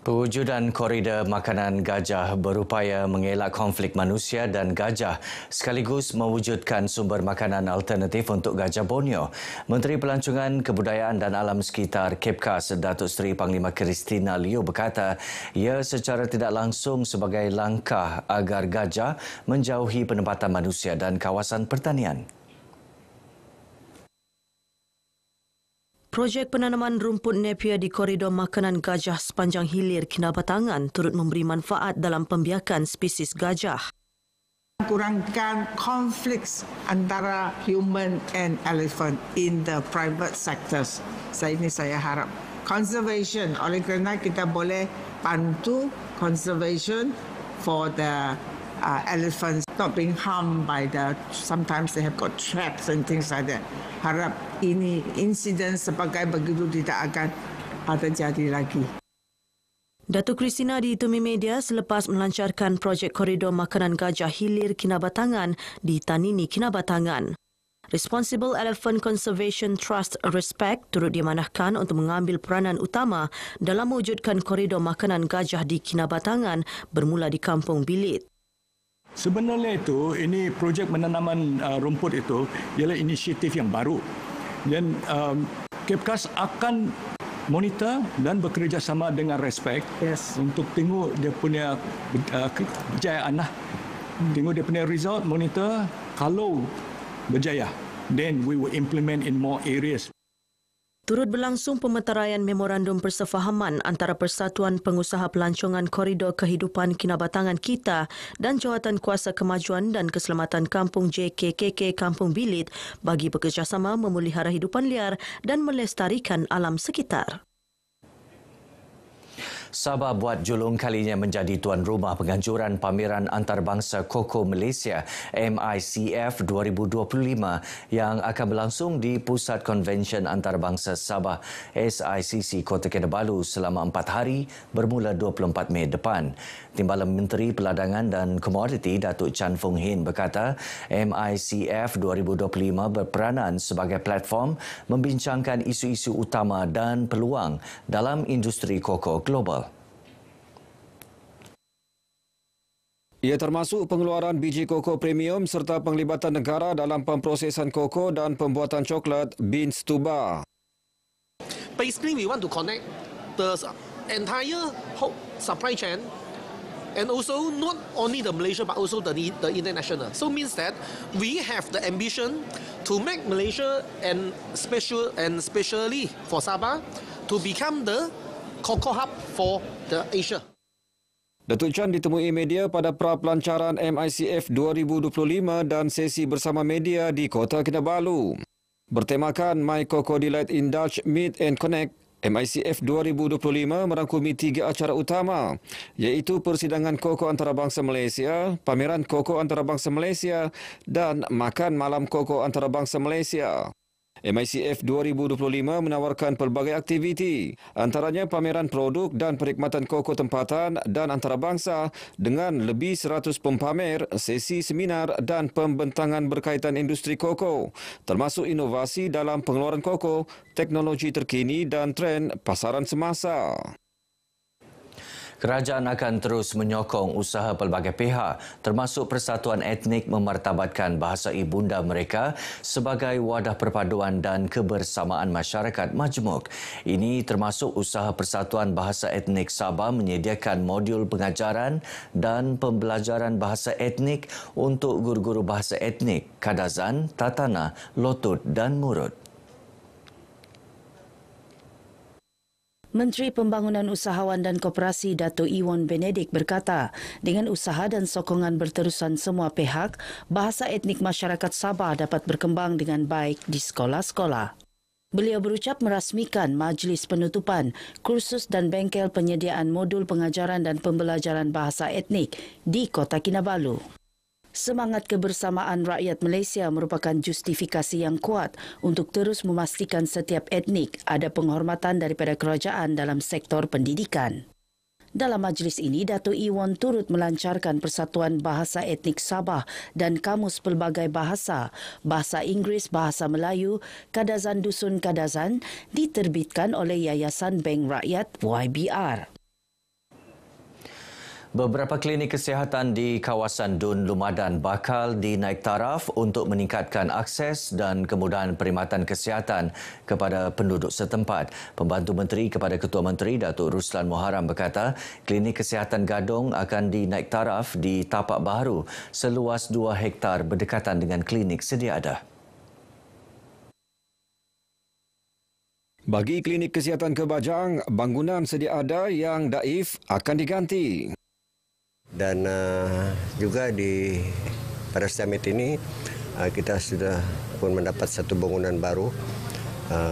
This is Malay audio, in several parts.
Pewujudan koridor makanan gajah berupaya mengelak konflik manusia dan gajah sekaligus mewujudkan sumber makanan alternatif untuk gajah Borneo. Menteri Pelancongan Kebudayaan dan Alam Sekitar KEPKAS Datuk Seri Panglima Christina Liew berkata ia secara tidak langsung sebagai langkah agar gajah menjauhi penempatan manusia dan kawasan pertanian. Projek penanaman rumput Napier di koridor makanan gajah sepanjang hilir Kinabatangan turut memberi manfaat dalam pembiakan spesies gajah. Kurangkan konflik antara human and elephant in the private sectors. Saya harap conservation, oleh kerana kita boleh bantu conservation for the elephants not being harmed by sometimes they have got traps and things like that. Harap ini insiden sebagai begitu tidak akan terjadi lagi. Datuk Christina ditemui media selepas melancarkan projek koridor makanan gajah hilir Kinabatangan di Tanini, Kinabatangan. Responsible Elephant Conservation Trust Respect turut diamanahkan untuk mengambil peranan utama dalam mewujudkan koridor makanan gajah di Kinabatangan bermula di Kampung Bilit. Sebenarnya ini projek menanaman rumput itu ialah inisiatif yang baru dan KEPKAS akan monitor dan bekerjasama dengan Respect untuk tengok dia punya berjayaan lah. Tengok dia punya result, monitor, kalau berjaya, then we will implement in more areas. Turut berlangsung pemeteraian memorandum persefahaman antara Persatuan Pengusaha Pelancongan Koridor Kehidupan Kinabatangan KITA dan Jawatan Kuasa Kemajuan dan Keselamatan Kampung JKKK Kampung Bilit bagi bekerjasama memelihara hidupan liar dan melestarikan alam sekitar. Sabah buat julung kalinya menjadi tuan rumah penganjuran pameran antarabangsa Koko Malaysia MICF 2025 yang akan berlangsung di Pusat Konvensyen Antarabangsa Sabah SICC Kota Kinabalu selama 4 hari bermula 24 Mei depan. Timbalan Menteri Peladangan dan Komoditi Datuk Chan Fung Hin berkata MICF 2025 berperanan sebagai platform membincangkan isu-isu utama dan peluang dalam industri koko global. Ia termasuk pengeluaran biji koko premium serta penglibatan negara dalam pemprosesan koko dan pembuatan coklat beans to bar. Basically, we want to connect the entire whole supply chain and also not only the Malaysia but also the international. So means that we have the ambition to make Malaysia and especially for Sabah to become the cocoa hub for the Asia. Datuk Chan ditemui media pada pra-pelancaran MICF 2025 dan sesi bersama media di Kota Kinabalu. Bertemakan My Cocoa Delight Indulge Meet and Connect, MICF 2025 merangkumi 3 acara utama iaitu Persidangan Koko Antarabangsa Malaysia, Pameran Koko Antarabangsa Malaysia dan Makan Malam Koko Antarabangsa Malaysia. MICF 2025 menawarkan pelbagai aktiviti, antaranya pameran produk dan perkhidmatan koko tempatan dan antarabangsa dengan lebih 100 pempamer, sesi seminar dan pembentangan berkaitan industri koko, termasuk inovasi dalam pengeluaran koko, teknologi terkini dan tren pasaran semasa. Kerajaan akan terus menyokong usaha pelbagai pihak termasuk persatuan etnik memartabatkan bahasa ibunda mereka sebagai wadah perpaduan dan kebersamaan masyarakat majmuk. Ini termasuk usaha Persatuan Bahasa Etnik Sabah menyediakan modul pengajaran dan pembelajaran bahasa etnik untuk guru-guru bahasa etnik Kadazan, Tatana, Lotut dan Murut. Menteri Pembangunan Usahawan dan Koperasi Dato' Iwan Benedik berkata, dengan usaha dan sokongan berterusan semua pihak, bahasa etnik masyarakat Sabah dapat berkembang dengan baik di sekolah-sekolah. Beliau berucap merasmikan majlis penutupan, kursus dan bengkel penyediaan modul pengajaran dan pembelajaran bahasa etnik di Kota Kinabalu. Semangat kebersamaan rakyat Malaysia merupakan justifikasi yang kuat untuk terus memastikan setiap etnik ada penghormatan daripada kerajaan dalam sektor pendidikan. Dalam majlis ini, Dato' Iwan turut melancarkan Persatuan Bahasa Etnik Sabah dan Kamus Pelbagai Bahasa, Bahasa Inggeris, Bahasa Melayu, Kadazan Dusun Kadazan diterbitkan oleh Yayasan Bank Rakyat YBR. Beberapa klinik kesihatan di kawasan Dun Lumadan bakal dinaik taraf untuk meningkatkan akses dan kemudahan perkhidmatan kesihatan kepada penduduk setempat. Pembantu Menteri kepada Ketua Menteri Datuk Ruslan Muharram berkata, klinik kesihatan Gadong akan dinaik taraf di tapak baru seluas 2 hektar berdekatan dengan klinik sedia ada. Bagi klinik kesihatan Kebajang, bangunan sedia ada yang daif akan diganti. Dan juga pada summit ini kita sudah pun mendapat satu bangunan baru,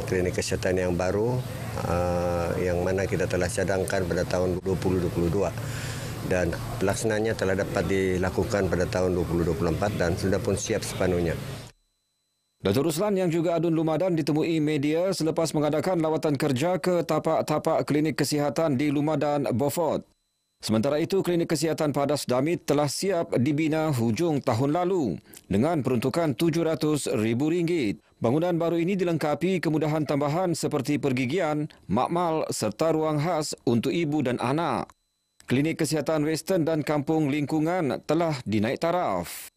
klinik kesihatan yang baru yang mana kita telah cadangkan pada tahun 2022 dan pelaksanaannya telah dapat dilakukan pada tahun 2024 dan sudah pun siap sepenuhnya. Datuk Ruslan yang juga adun Lumadan ditemui media selepas mengadakan lawatan kerja ke tapak-tapak klinik kesihatan di Lumadan, Beaufort. Sementara itu, klinik kesihatan Padas Damit telah siap dibina hujung tahun lalu dengan peruntukan RM700,000. Bangunan baru ini dilengkapi kemudahan tambahan seperti pergigian, makmal serta ruang khas untuk ibu dan anak. Klinik kesihatan Western dan kampung lingkungan telah dinaik taraf.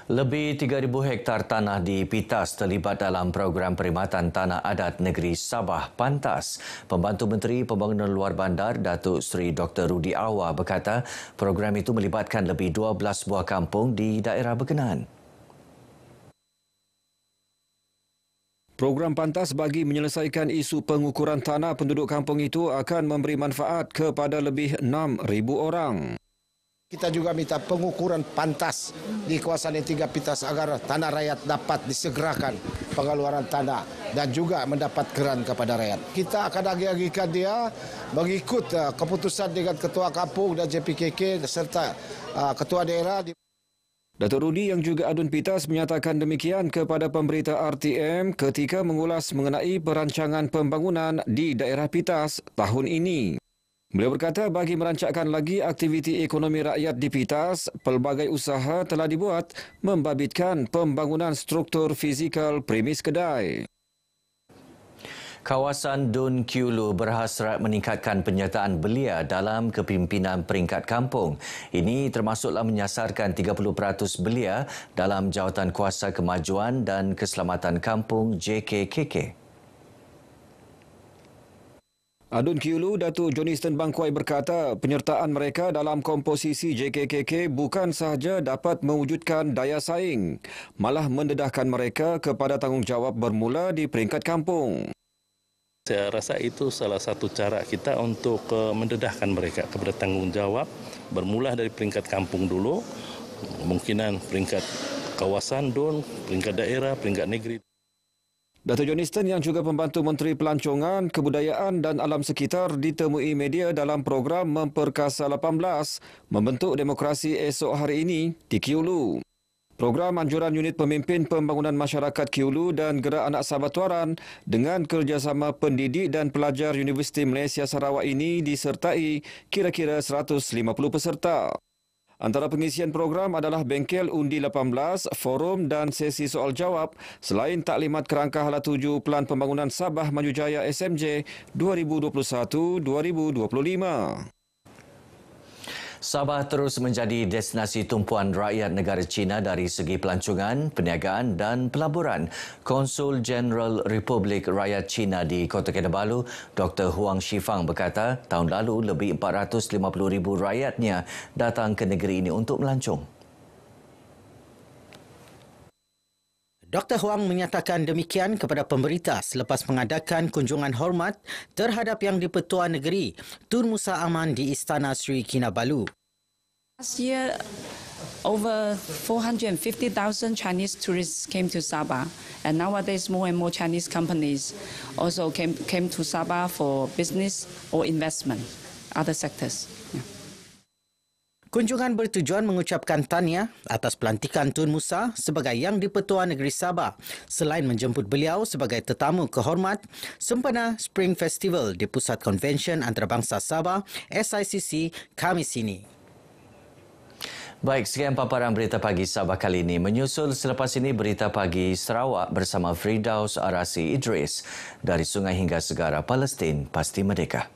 Lebih 3,000 hektar tanah di Pitas terlibat dalam program perkhidmatan tanah adat negeri Sabah Pantas. Pembantu Menteri Pembangunan Luar Bandar Datuk Seri Dr. Rudi Awar berkata program itu melibatkan lebih 12 buah kampung di daerah berkenaan. Program Pantas bagi menyelesaikan isu pengukuran tanah penduduk kampung itu akan memberi manfaat kepada lebih 6,000 orang. Kita juga minta pengukuran pantas di kawasan yang 3 Pitas agar tanah rakyat dapat disegerakan pengeluaran tanah dan juga mendapat geran kepada rakyat. Kita akan agi-agikan dia mengikut keputusan dengan Ketua Kampung dan JPKK serta Ketua Daerah. Datuk Rudi yang juga adun Pitas menyatakan demikian kepada pemberita RTM ketika mengulas mengenai perancangan pembangunan di daerah Pitas tahun ini. Beliau berkata bagi merancangkan lagi aktiviti ekonomi rakyat di Pitas, pelbagai usaha telah dibuat membabitkan pembangunan struktur fizikal premis kedai. Kawasan Dun Kiulu berhasrat meningkatkan penyertaan belia dalam kepimpinan peringkat kampung. Ini termasuklah menyasarkan 30% belia dalam Jawatan Kuasa Kemajuan dan Keselamatan Kampung JKKK. Adun Kiulu, Datuk Johnston Bangkuai berkata penyertaan mereka dalam komposisi JKKK bukan sahaja dapat mewujudkan daya saing, malah mendedahkan mereka kepada tanggungjawab bermula di peringkat kampung. Saya rasa itu salah satu cara kita untuk mendedahkan mereka kepada tanggungjawab bermula dari peringkat kampung dulu, kemungkinan peringkat kawasan Dun, peringkat daerah, peringkat negeri. Datuk Johnston yang juga pembantu Menteri Pelancongan, Kebudayaan dan Alam Sekitar ditemui media dalam program Memperkasa 18 Membentuk Demokrasi Esok Hari Ini di Kiulu. Program anjuran Unit Pemimpin Pembangunan Masyarakat Kiulu dan Gerak Anak Sabah Tuaran dengan kerjasama pendidik dan pelajar Universiti Malaysia Sarawak ini disertai kira-kira 150 peserta. Antara pengisian program adalah bengkel undi 18, forum dan sesi soal jawab selain taklimat kerangka hala tuju Pelan Pembangunan Sabah Maju Jaya SMJ 2021-2025. Sabah terus menjadi destinasi tumpuan rakyat negara China dari segi pelancongan, perniagaan dan pelaburan. Konsul Jeneral Republik Rakyat China di Kota Kinabalu, Dr. Huang Shifang berkata tahun lalu lebih 450,000 rakyatnya datang ke negeri ini untuk melancong. Dr. Huang menyatakan demikian kepada pemberita selepas mengadakan kunjungan hormat terhadap Yang di-Pertua Negeri Tun Musa Aman di Istana Sri Kinabalu. Last year, over 450,000 Chinese tourists came to Sabah, and nowadays more and more Chinese companies also came to Sabah for business or investment, other sectors. Kunjungan bertujuan mengucapkan tahniah atas pelantikan Tun Musa sebagai Yang di-Pertua Negeri Sabah selain menjemput beliau sebagai tetamu kehormat sempena Spring Festival di Pusat Konvensyen Antarabangsa Sabah SICC Khamis ini. Baik, sekian paparan berita pagi Sabah kali ini. Menyusul selepas ini berita pagi Sarawak bersama Firdaus Arasi Idris. Dari sungai hingga segara Palestin, pasti merdeka.